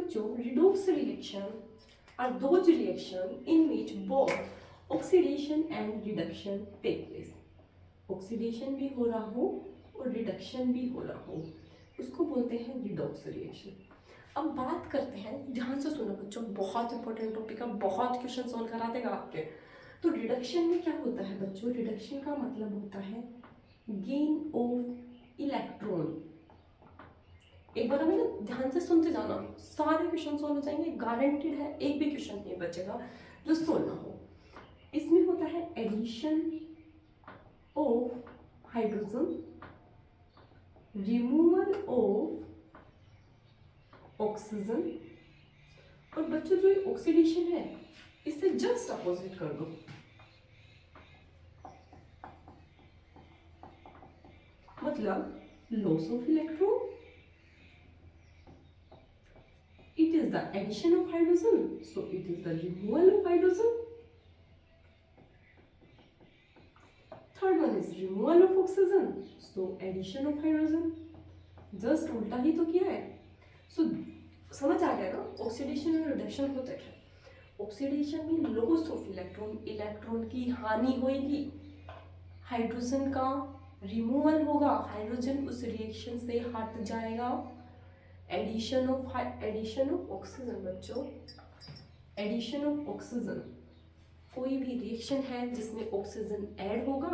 बच्चों redox reaction are those reaction in which both oxidation and reduction take place. Oxidation भी हो रहा हो और रिडक्शन भी हो रहा हो, उसको बोलते हैं रिडॉक्स रिएक्शन। अब बात करते हैं, ध्यान से सुनो बच्चों, बहुत इंपॉर्टेंट टॉपिक है, बहुत क्वेश्चन सॉल्व करा देगा आपके। तो रिडक्शन में क्या होता है बच्चों? रिडक्शन का मतलब होता है गेन ऑफ इलेक्ट्रॉन। एक बार हमें ना ध्यान से सुनते जाना, सारे क्वेश्चन सॉल्व हो जाएंगे, गारंटेड है, एक भी क्वेश्चन नहीं बचेगा जो सॉल्व ना हो। इसमें होता है addition of hydrogen, removal of oxygen, और बच्चों जो ऑक्सीडेशन है इससे जस्ट अपोजिट कर दो, मतलब loss of electron. It is the addition of hydrogen, so it is the removal of hydrogen. Third one is removal of oxygen, so addition of hydrogen. Just उल्टा ही तो किया है। So समझ आ गया ना ऑक्सीडेशन और रिडक्शन होता है। ऑक्सीडेशन में लॉस ऑफ इलेक्ट्रॉन, इलेक्ट्रॉन की हानि होगी, हाइड्रोजन का रिमूवल होगा, हाइड्रोजन उस रिएक्शन से हट जाएगा। एडिशन ऑफ ऑक्सीजन बच्चों, एडिशन ऑफ ऑक्सीजन, कोई भी रिएक्शन है जिसमें ऑक्सीजन ऐड होगा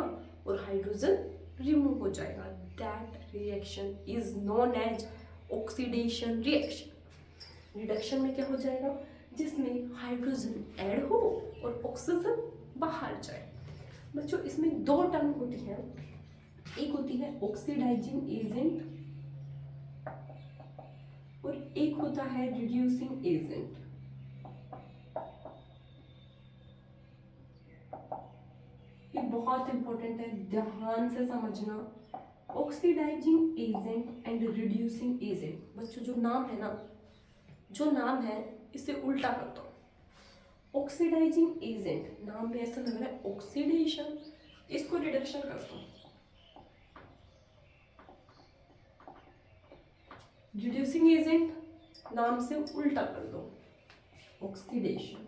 और हाइड्रोजन रिमूव हो जाएगा, that reaction is known as oxidation reaction. Reduction में क्या हो जाएगा? जिसमें हाइड्रोजन ऐड हो और ऑक्सीजन बाहर जाए। बच्चों इसमें दो टर्म होती हैं, एक होती है ऑक्सीडाइजिंग एजेंट और एक होता है रिड्यूसिंग एजेंट। ये बहुत इंपॉर्टेंट है, ध्यान से समझना। Oxidising agent and reducing agent, बच्चों जो नाम है ना, जो नाम है इसे उल्टा कर दो। ऑक्सीडाइजिंग एजेंट, नाम में ऐसा लग रहा है ऑक्सीडेशन, इसको रिडक्शन कर दो। रिड्यूसिंग एजेंट, नाम से उल्टा कर दो, ऑक्सीडेशन।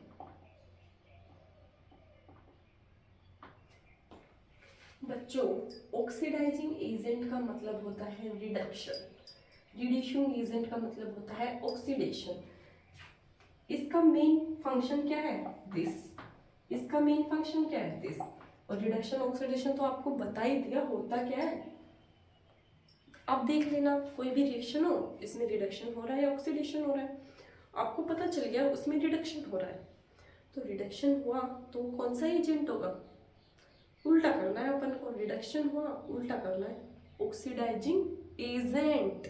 बच्चों ऑक्सीडाइजिंग एजेंट का मतलब होता है रिडक्शन, रिड्यूसिंग एजेंट का मतलब होता है ऑक्सीडेशन। इसका मेन फंक्शन क्या है? दिस, इसका मेन फंक्शन क्या है? दिस। और रिडक्शन ऑक्सीडेशन तो आपको बता ही दिया होता क्या है। आप देख लेना, कोई भी रिएक्शन हो, इसमें रिडक्शन हो रहा है, ऑक्सीडेशन हो रहा है, आपको पता चल गया उसमें रिडक्शन हो रहा है। तो रिडक्शन हुआ तो कौन सा एजेंट होगा? उल्टा करना है अपन को, रिडक्शन हुआ उल्टा करना है, ऑक्सीडाइजिंग एजेंट।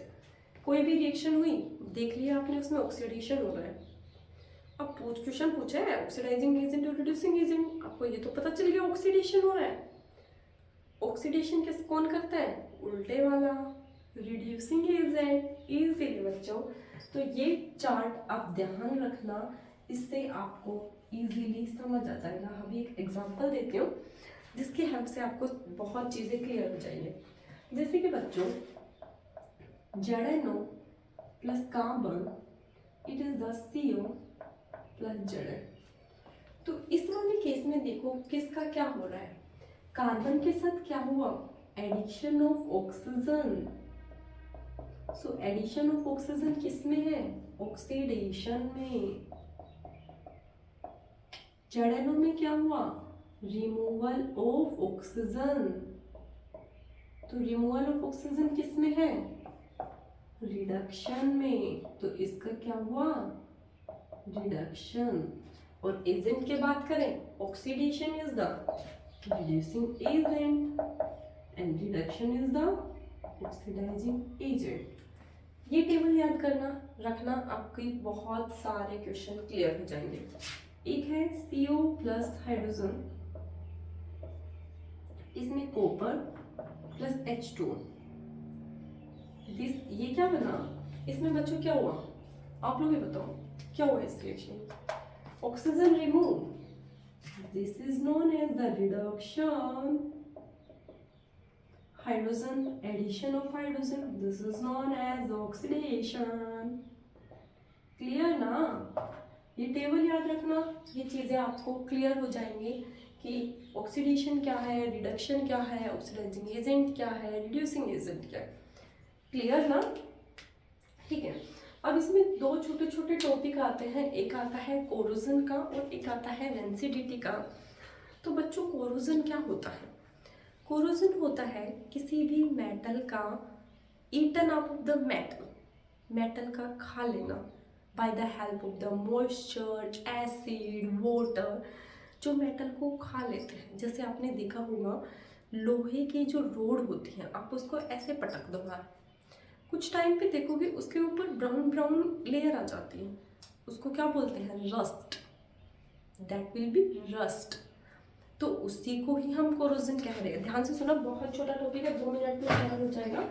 कोई भी रिएक्शन हुई, देख लिया आपने, उसमें ऑक्सीडेशन हो रहा है। अब क्वेश्चन पूछा है ऑक्सीडाइजिंग एजेंट और रिड्यूसिंग एजेंट, आपको ये तो पता चल गया ऑक्सीडेशन हो रहा है। ऑक्सीडेशन किस कौन करता है? उल्टे वाला, रिड्यूसिंग एजेंट। इजीली बच्चों, तो ये चार्ट आप ध्यान रखना, इससे आपको इजीली समझ आ जाएगा। अभी एक एग्जांपल देती हूँ जिसकी हेल्प से आपको बहुत चीज़ें क्लियर हो जाएंगे। जैसे कि बच्चों ZnO plus carbon, it is the CO plus Zn। तो इस वाले केस में देखो किसका क्या हो रहा है? कार्बन के साथ क्या हुआ? Addition of oxygen. So addition of oxygen किस में है? ऑक्सीडेशन में। ZnO में क्या हुआ? Removal of oxygen. तो रिमूवल ऑफ ऑक्सीजन किस में है? रिडक्शन में। तो इसका क्या हुआ? रिडक्शन। और एजेंट की बात करें, oxidation is the reducing agent and reduction is the oxidising agent. ये टेबल याद करना रखना, आपके बहुत सारे क्वेश्चन क्लियर हो जाएंगे। एक है CO प्लस हाइड्रोजन, इसमें कॉपर प्लस H2। ये क्या बना? इसमें बच्चों क्या हुआ? आप लोग ही बताओ क्या हुआ इस reaction? Oxygen remove, this is known as the reduction. Hydrogen, addition of hydrogen, this is known as oxidation. Clear ना? ये टेबल याद रखना, ये चीज़ें आपको क्लियर हो जाएंगी कि ऑक्सीडेशन क्या है, रिडक्शन क्या है, ऑक्सीडाइजिंग एजेंट क्या है, रिड्यूसिंग एजेंट क्या है। क्लियर ना? ठीक है। अब इसमें दो छोटे छोटे टॉपिक आते हैं, एक आता है कोरोजन का और एक आता है रेंसिडिटी का। तो बच्चों कोरोजन क्या होता है? कोरोजन होता है किसी भी मेटल का eaten up of the metal, metal का खा लेना by the help of the moisture, acid, water, जो मेटल को खा लेते हैं। जैसे आपने देखा होगा लोहे की जो रोड होती है, आप उसको ऐसे पटक दो बाहर, कुछ टाइम पे देखोगे उसके ऊपर ब्राउन ब्राउन लेयर आ जाती है, उसको क्या बोलते हैं? Rust. That will be rust. तो उसी को ही हम कोरोजन कह रहे हैं। ध्यान से सुना, बहुत छोटा टॉपिक है, 2 मिनट में कवर हो जाएगा।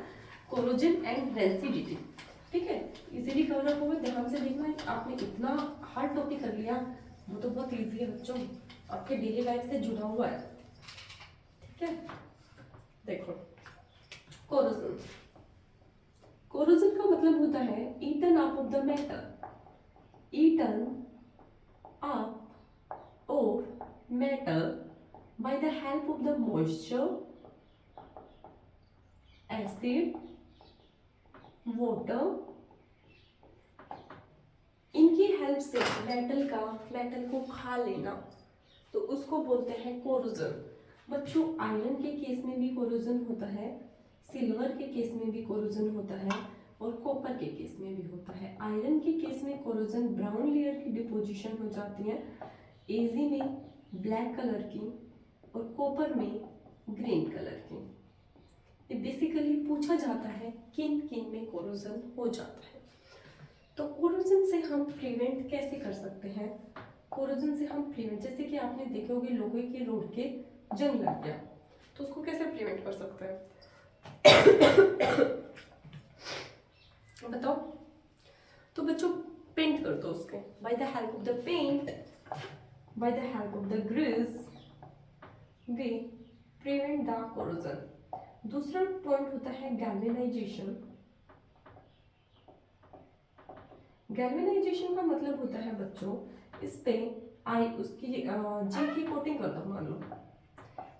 कोरोजन एंड रेंसिडिटी, ठीक है, इजीली कवर होगा। ध्यान से देखना, आपने इतना हार्ड टॉपिक कर लिया, वो तो बहुत इजी है बच्चों, आपके डेली लाइफ से जुड़ा हुआ है, ठीक है। देखो कोरोजन, कोरोजन का मतलब होता है eaten up of the metal, eaten up of metal by the help of the moisture, acid, water, इनकी हेल्प से मेटल को खा लेना, तो उसको बोलते हैं कोरोजन। बच्चों आयरन के केस में भी कोरोजन होता है, सिल्वर के केस में भी कोरोजन होता है और कॉपर के केस में भी होता है। आयरन के केस में कोरोजन ब्राउन लेयर की डिपोजिशन हो जाती है, एजी में ब्लैक कलर की और कॉपर में ग्रीन कलर की। ये बेसिकली पूछा जाता है किन किन में कोरोजन हो जाता है। तो कोरोजन से हम प्रिवेंट कैसे कर सकते हैं? कोरोजन से हम प्रिवेंट, जैसे कि आपने देखे होंगे लोहे की रोड के जंग लग गया, तो उसको कैसे प्रिवेंट कर सकते हैं? बताओ। तो बच्चों पेंट कर दो उसके, by the help of the paint, by the help of the grease we prevent the corrosion. दूसरा पॉइंट होता है गैल्वेनाइजेशन। गैल्वेनाइजेशन का मतलब होता है बच्चों, इस पे उसकी जिंक की कोटिंग कर दो। मान लो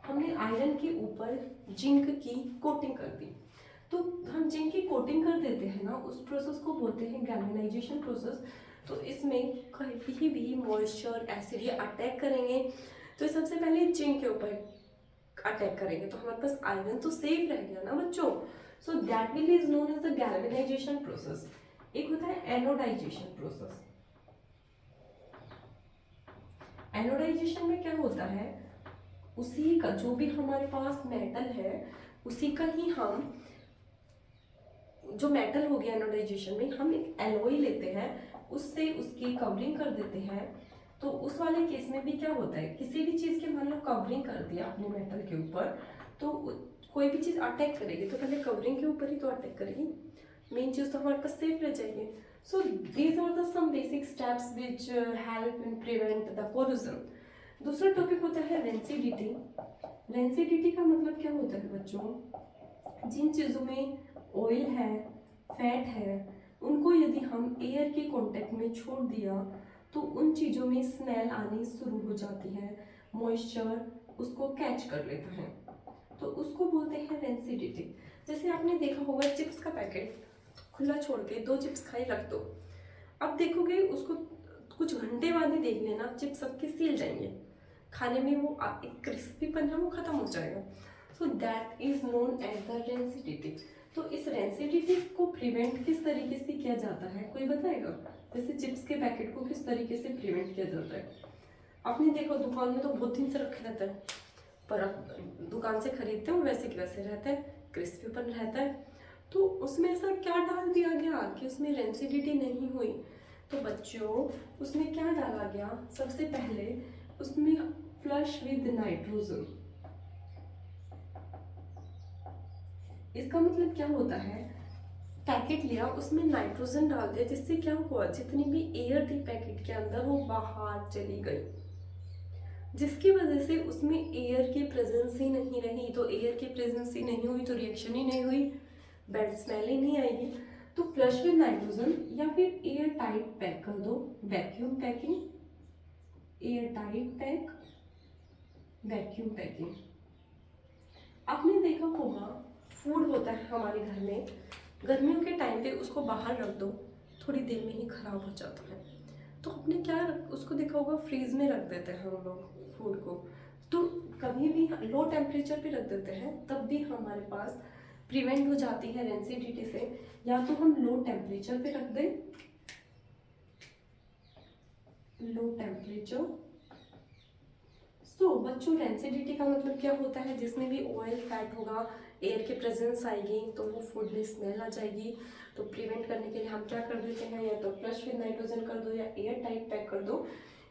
हमने आयरन के ऊपर जिंक की कोटिंग कर दी, तो हम जिंक की कोटिंग कर देते हैं ना, उस प्रोसेस को बोलते हैं गैल्वेनाइजेशन प्रोसेस। तो इसमें कहीं भी मॉइस्चर, एसिड ये अटैक करेंगे, तो सबसे पहले जिंक के ऊपर अटैक करेंगे, तो हमारे पास आयरन तो सेफ रह गया ना बच्चों। So that will is known as the galvanisation process. एक होता है एनोडाइजेशन प्रोसेस। एनोडाइजेशन में क्या होता है, उसी का जो भी हमारे पास मेटल है उसी का ही हम, जो मेटल हो गया एनोडाइजेशन में, हम एक एलॉय लेते हैं, उससे उसकी कवरिंग कर देते हैं। तो उस वाले केस में भी क्या होता है, किसी भी चीज़ के मान लो कवरिंग कर दिया अपने मेटल के ऊपर, तो कोई भी चीज़ अटैक करेगी तो पहले कवरिंग के ऊपर ही तो अटैक करेगी, मेन चीज़ तो हमारे पास सेफ रह जाएगी। So these are the some basic steps which help in prevent the corrosion. दूसरा टॉपिक होता है रेंसिडिटी। रेंसिडिटी का मतलब क्या होता है बच्चों, जिन चीज़ों में ऑयल है, फैट है, उनको यदि हम एयर के कांटेक्ट में छोड़ दिया तो उन चीज़ों में स्मेल आनी शुरू हो जाती है, मॉइस्चर उसको कैच कर लेता है, तो उसको बोलते हैं रेंसिडिटी। जैसे आपने देखा होगा चिप्स का पैकेट खुला छोड़ के 2 चिप्स खाई रख दो, अब देखोगे उसको कुछ घंटे बाद ही देख लेना चिप्स सबके सील जाएंगे, खाने में वो एक क्रिस्पीपन है वो खत्म हो जाएगा। So that is known as the rancidity. तो इस रेंसिडिटी को प्रिवेंट किस तरीके से किया जाता है, कोई बताएगा? जैसे चिप्स के पैकेट को किस तरीके से प्रिवेंट किया जाता है? आपने देखो दुकान में तो बहुत दिन से रखे रहते हैं, पर आप दुकान से खरीदते हो वैसे के वैसे रहते हैं, क्रिस्पीपन रहता है, तो उसमें ऐसा क्या डाल दिया गया कि उसमें रेंसिडिटी नहीं हुई? तो बच्चों उसमें क्या डाला गया, सबसे पहले उसमें फ्लश विद नाइट्रोजन। इसका मतलब क्या होता है, पैकेट लिया उसमें नाइट्रोजन डाल दिया, जिससे क्या हुआ, जितनी भी एयर थी पैकेट के अंदर वो बाहर चली गई, जिसकी वजह से उसमें एयर की प्रेजेंस ही नहीं रही। तो एयर की प्रेजेंस ही नहीं हुई तो रिएक्शन ही नहीं हुई, बैड स्मेल ही नहीं आएगी। तो फ्लश विद नाइट्रोजन या फिर एयर टाइट पैक कर दो, vacuum packing, air tight pack, vacuum packing. आपने देखा होगा फूड होता है हमारे घर में, गर्मियों के टाइम पे उसको बाहर रख दो, थोड़ी देर में ही खराब हो जाता है। तो आपने क्या उसको देखा होगा, फ्रीज में रख देते हैं हम लोग फूड को। तो कभी भी लो टेम्परेचर पे रख देते हैं, तब भी हमारे पास प्रिवेंट हो जाती है रेंसिडिटी से। या तो हम लो टेम्परेचर पे रख दें, लो टेम्परेचर। सो बच्चों, रेंसिडिटी का मतलब क्या होता है, जिसमें भी ऑयल फैट होगा, एयर की प्रेजेंस आएगी तो वो फूड में स्मेल आ जाएगी। तो प्रिवेंट करने के लिए हम क्या कर देते हैं, या तो फ्लश विद नाइट्रोजन कर दो, या एयर टाइट पैक कर दो,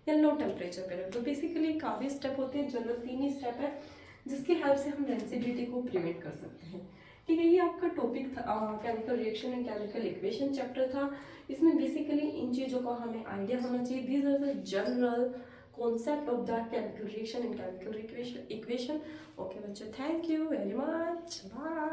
या लो टेम्परेचर पे रख दो। बेसिकली काफ़ी स्टेप होते हैं, जनरल 3 ही स्टेप है जिसकी हेल्प से हम रेंसिडिटी को प्रिवेंट कर सकते हैं। ठीक है, ये आपका टॉपिक था chemical reaction and chemical equation chapter था। इसमें बेसिकली इन चीज़ों का हमें आइडिया होना चाहिए। These are the general concept of the chemical reaction and chemical equation. Okay, bachcho, thank you very much. Bye.